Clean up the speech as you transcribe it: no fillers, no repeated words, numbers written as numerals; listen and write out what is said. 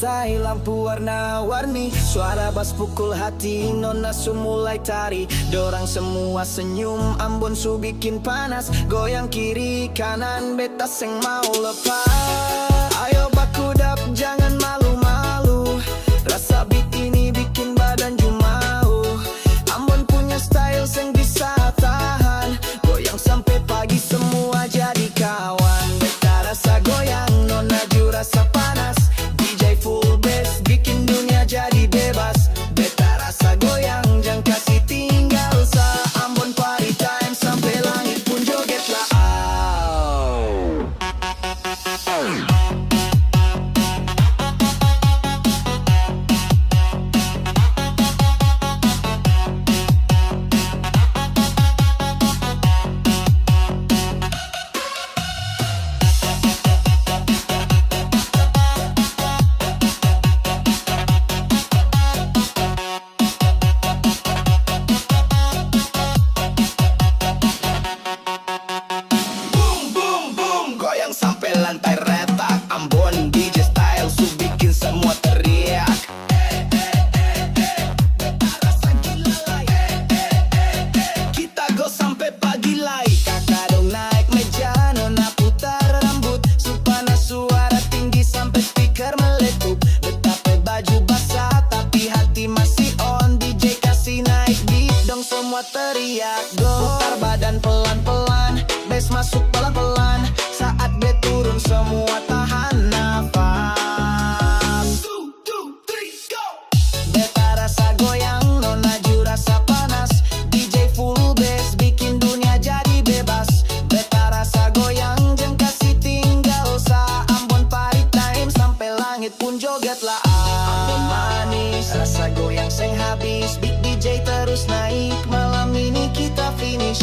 lantai, lampu warna-warni, suara bass pukul hati, nona su mulai tari. Dorang semua senyum, Ambon su bikin panas, goyang kiri kanan, beta seng mau lepas. Ayo baku dap, jangan malu-malu, rasa beat ini bikin badan jumau. Ambon punya style seng bisa tahan, goyang sampai pagi semua jadi kawan. Beta rasa goyang, nona ju rasa panas, DJ full bass bikin dunia jadi bebas. Beta rasa goyang, jangan kasih tinggal sa. Ambon party time sampai langit pun joget lah. Goyang sampai lantai retak, Ambon DJ style su bikin semua teriak. Beta rasa gila lai, kita go sampai pagi lai. Kakak dong naik meja, nona putar rambut, su panas suara tinggi sampai speaker meletup. Beta pe baju basah tapi hati masih on, DJ kasih naik beat dong semua teriak. Putar badan pelan-pelan, bass masuk pelan-pelan, saat bet turun semua tahan nafas. 1, 2, 3, go! Beta rasa goyang, nona ju rasa panas, DJ full bass bikin dunia jadi bebas. Beta rasa goyang, jangan kasih tinggal sa. Ambon party time sampai langit pun joget lah. Ambon manis, rasa goyang seng habis, beat DJ terus naik, malam ini kita finish.